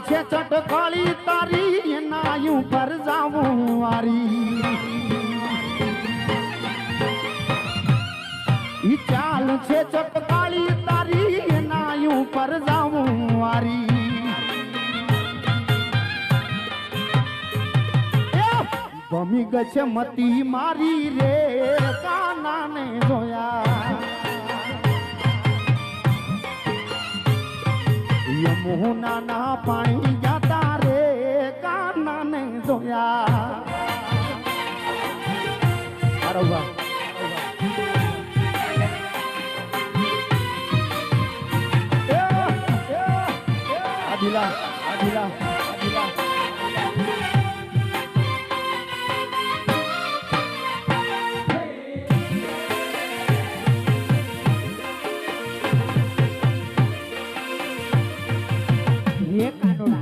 છે ચટકાળી તારી એના ઉપર જાવું વારી ઈ ચાલ છે ચટકાળી તારી એના ઉપર જાવું વારી ગમી ગશે મતી મારી રે કાનાને જોયા યમુના ના પાણી જાતા રે કાનાને જોયા અરે વાહ આદિલા આદિલા આદિલા ये कानोड़ा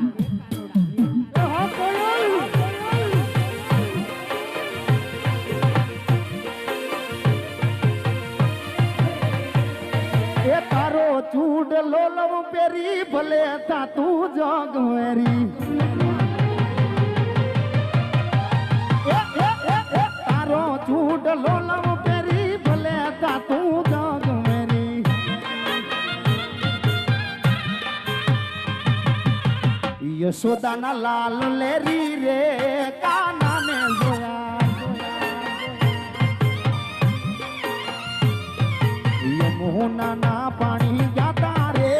એ તારો ચૂડ લોલવ પેરી ભલે તા તું જોગ વેરી તારો ચૂડ લોલવ પેરી ભલે તા તું જોગ વેરી યશોદાના લાલ લેરી રે કાનાને જોયા યમુના ના પાણી જાતા રે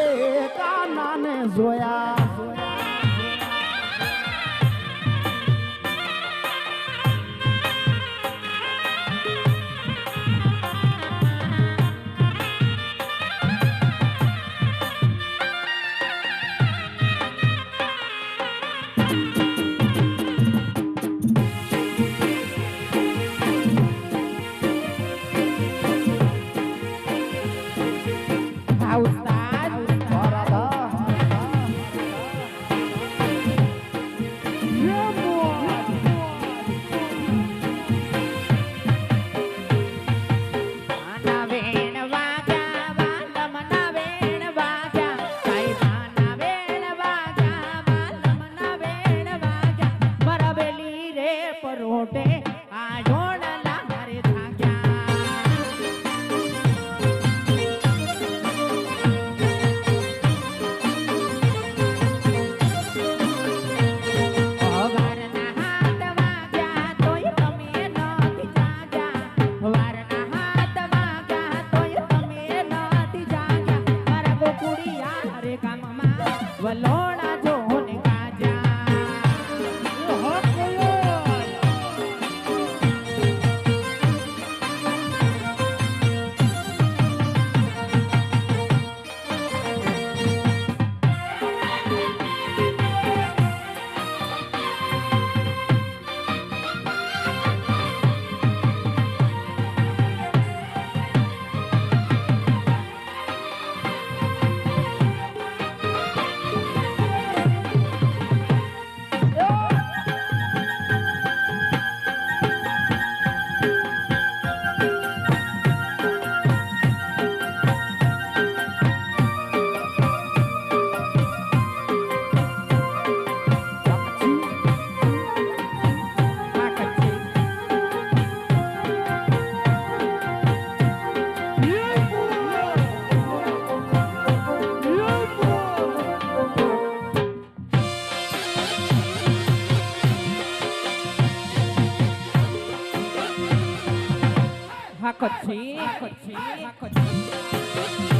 કાનાને જોયા પરોટે આ જોડલા મારે વલોણા જો ને Hakochi, hakochi, hakochi.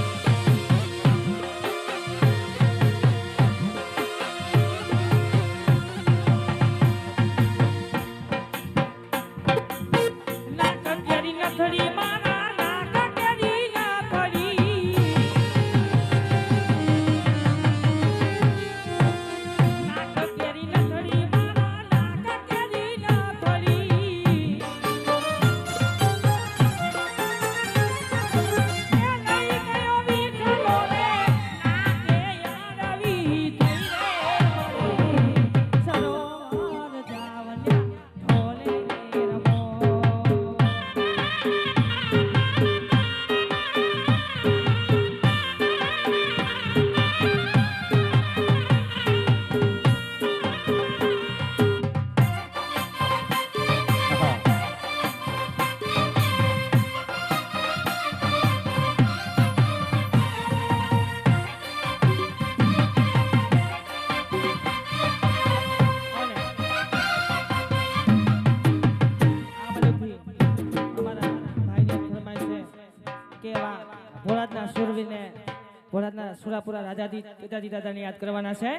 ભોળાના સુરાપુરા રાજાજી પિતાજી દાદાને યાદ કરવાના છે.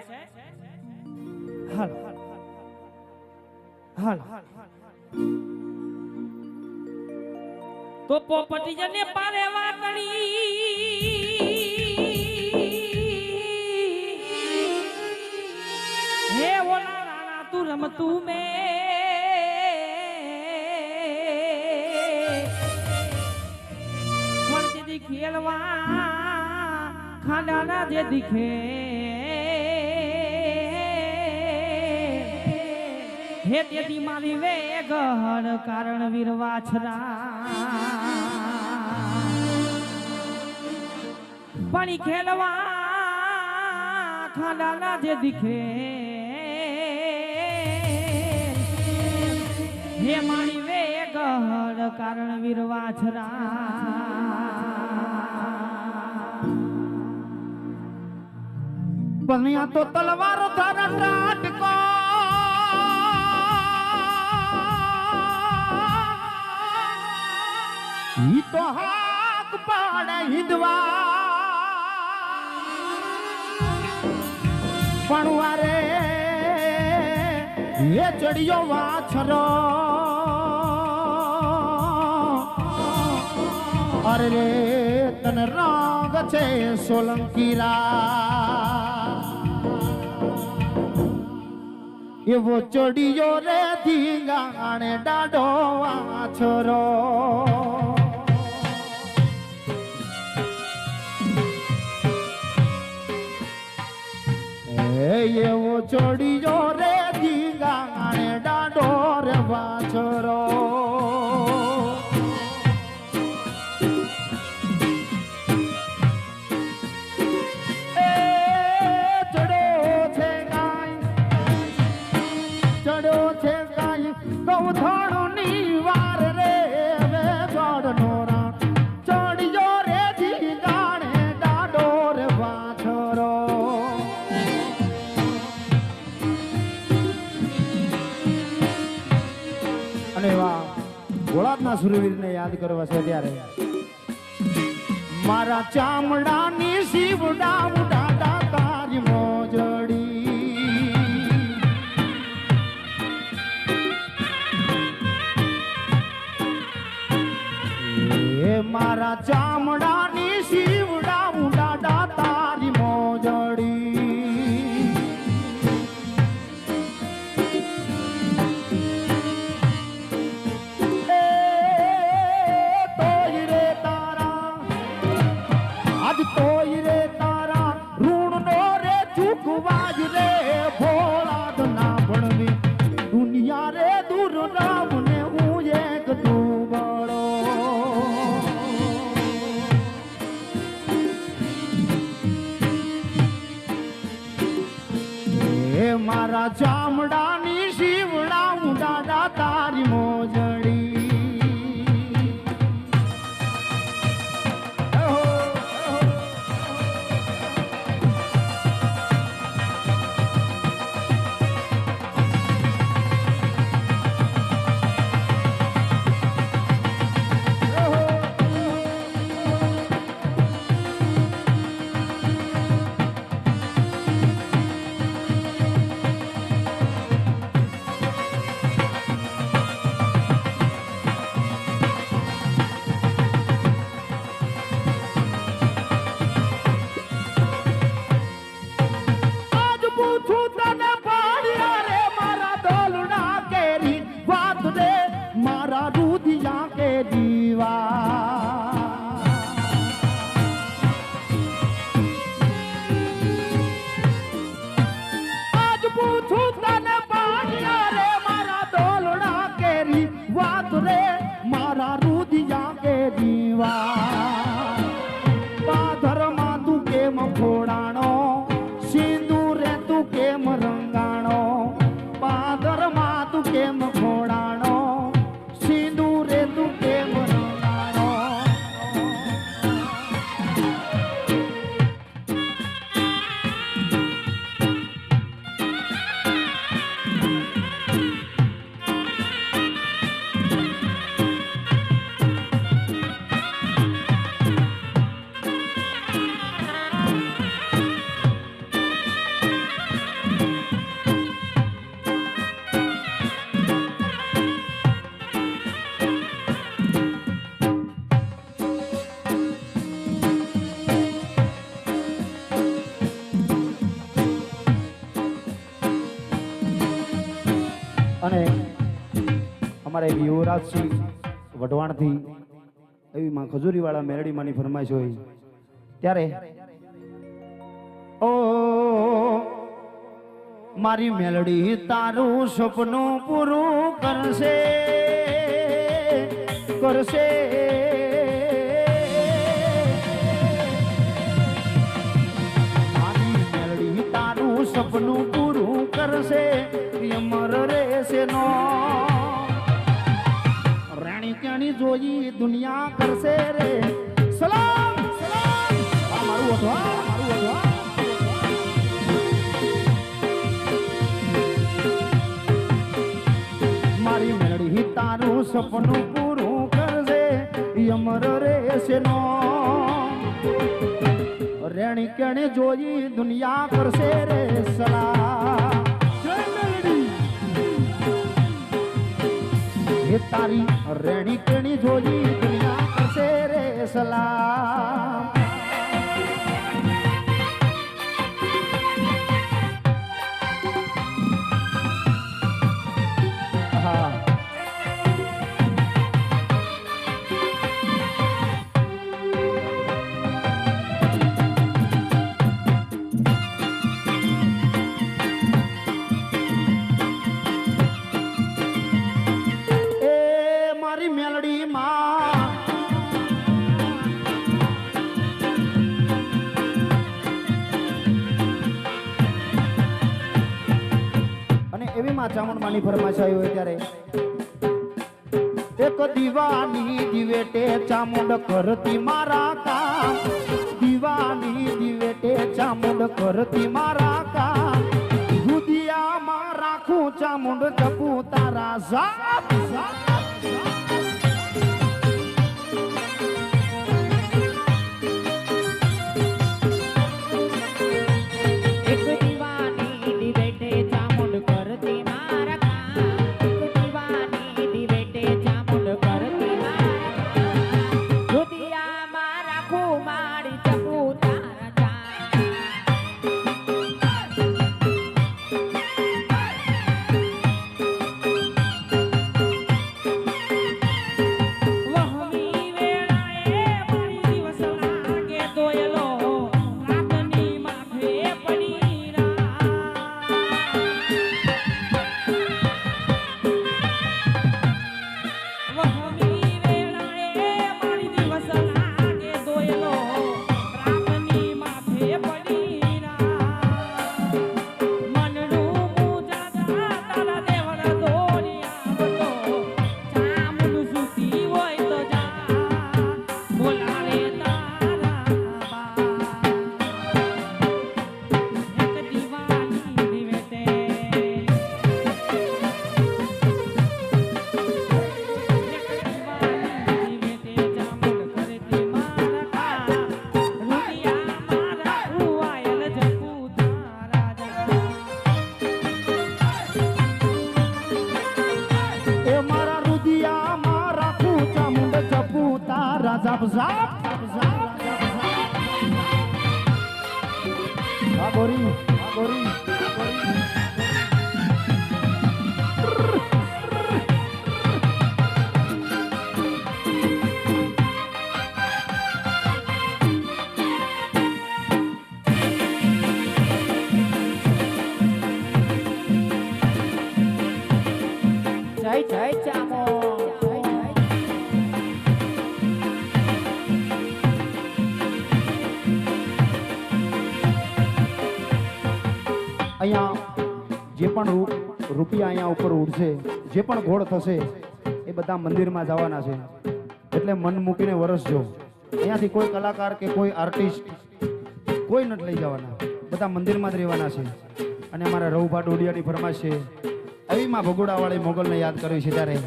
હાલ હાલ તો પોપટી જને પારે વાકણી હે ઓલા રાણા તું રમતું મે પણ દીદી ખેલવા ખાડાના જે દીખે હે તેથી મારી વેગળ કારણ વીર વાછરા પાણી ખેલવા ખાડાના જે દીખે હે મારી વેગળ કારણ વીર વાછરા બન્યા તો તલવારો તારા કાટકો ઈ તો હાક પાડે હિંદવા પણ વારે એ ચડિયો વાછરો અરે રે તન રંગ છે સોલંકીરા એવો ચડિયો રે ધીંગાણે ડાડો વાછરો એવો ચડિયો રે ધીંગાણે ડાડો રે વાછરો ભોળાના સુરવીરને યાદ કરવા છે ત્યારે મારા ચામડાની શિવડા ઉડાડા તારી મોજડી મારા ચામડાની શિવડા ઉડાડા તારી મોજડી તોય રે તારા ઋણ નો રે ચૂકવાજ રે ભોળાદ ના ભણવી દુનિયા રે દૂર રામ ને હું એક દુબળો એ મારા ચામડાની શિવડા ઉડાડા તારી મોજડી અને અમારે યુવરાજસિંહ વઢવાણથી એવી માં ખજૂરીવાળા મેરડી માની ફરમાઈશ હોય ત્યારે ઓ મારી મેલડી તારું સપનું પૂરું કરશે કરશે મારી મેલડી તારું સપનું પૂરું કરશે અમર રહેશે નો રાણી ક્યાંની જોઈ દુનિયા કરશે રે સલામ સલામ આ મારું વઢવા મારું વઢવા મારી મેળડી તારું સપનું પૂરું કરશે અમર રહેશે નો રેણી કેણે જોઈ દુનિયા કરશે રે સલામ હે તારી રેણી કેણી જોઈ દુનિયા કરશે રે સલામ હા મેલડી માં અને એવી માં ચામુંડ માની ફરમાઈશ આવી હોય ત્યારે એક દીવાની દિવેટે ચામુંડ કરતી મારા કામ દીવાની દિવેટે ચામુંડ કરતી મારા કામ દુધિયામાં રાખું ચામુંડ જપું તારા જાપ જાપ zap zap zap Agori agori જય જય ચામો અહીંયા જે પણ રૂપિયા અહીંયા ઉપર ઉડશે જે પણ ઘોડ થશે એ બધા મંદિરમાં જવાના છે એટલે મન મૂકીને વરસજો અહીંયાથી કોઈ કલાકાર કે કોઈ આર્ટિસ્ટ કોઈ નથી લઈ જવાના બધા મંદિરમાં જ રહેવાના છે અને અમારા રવુભા ડોડિયાની ફરમાશ છે એવી માં ભગોડાવાળી મોગલને યાદ કરવી છે ત્યારે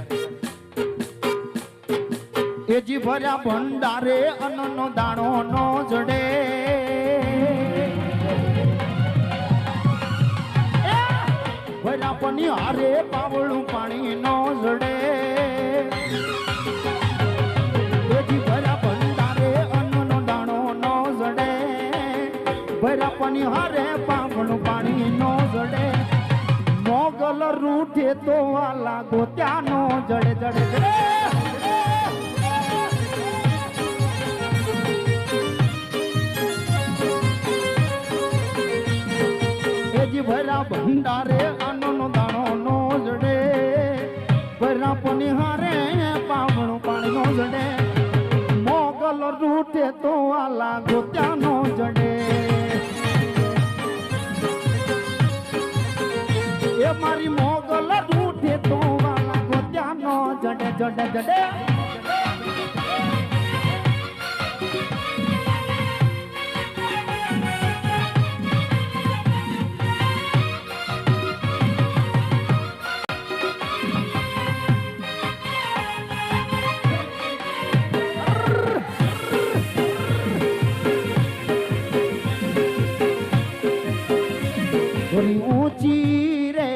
એજી ભર્યા ભંડારે અન્નનો દાણો નો જડે ભર્યા પની હારે પાવળું પાણી નો જડે એજી ભર્યા ભંડારે અન્નનો દાણો નો જડે ભર્યા પની હારે પાવળું પાણી નો જડે મોગલ રૂ રૂઠે તો વાલા ગોત્યાનો જડે જડે જડે એજી ભરા ભંડારે આનો દાણો નો જડે ભરા પનિહારે પાવણો પાણીનો જડે મોગલ રૂઠે તો વાલા ગોત્યાનો જડે એ મારી મોગલ રૂઠે તો વાલા ગોત્યાનો જડે જડે જડે થોડી ઊંચી રે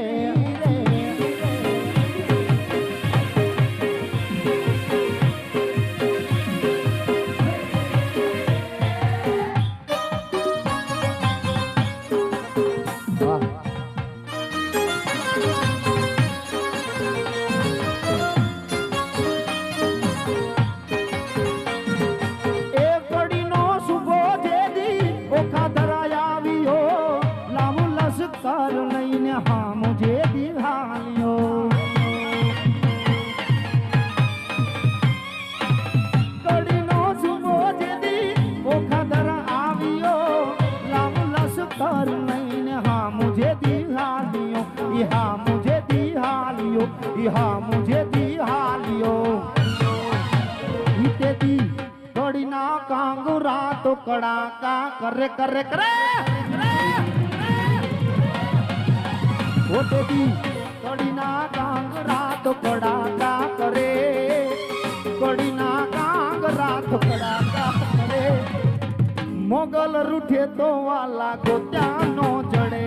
कर लईने हाँ मुझे दिहालियो कड़ीनो सुबो जेदी ओखा दरा आवियो लाम लस कर लईने हाँ मुझे दिहालियो इहा मुझे दिहालियो इहा मुझे दिहालियो इते दी कड़ीना कांगुरा तो कड़ाका करे करे करे ओ देवी कड़ीना कांगरा तो कड़ाका करे कड़ीना कांगरा तो कड़ाका करे मोगल रूठे तो वाला गोत्यानो जड़े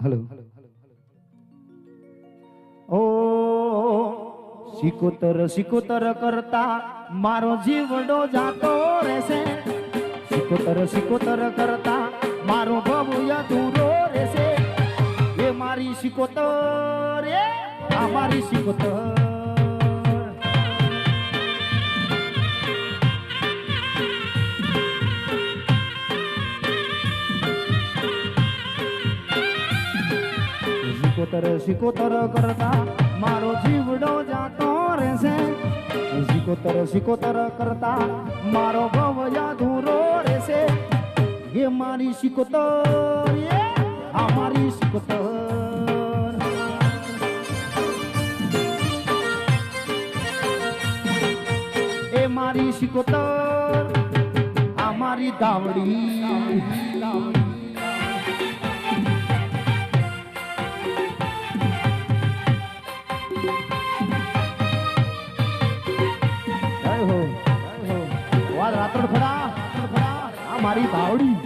हेलो ओ सिकोतर करता मारो जीवडो जातो रेसे सिकोतर करता मारो बबुया दूरो रेसे ये मारी सिकोतर ये हमारी सिकोतर सिकोतर करता मारो जीवडो जातो रेसे सिकोतर करता मारो भवया धूरो रेसे ये मारी सिकोतर ये हमारी सिकोतर ए मारी सिकोतर हमारी दावड़ी રાતોડ ખડા આ મારી બાવડી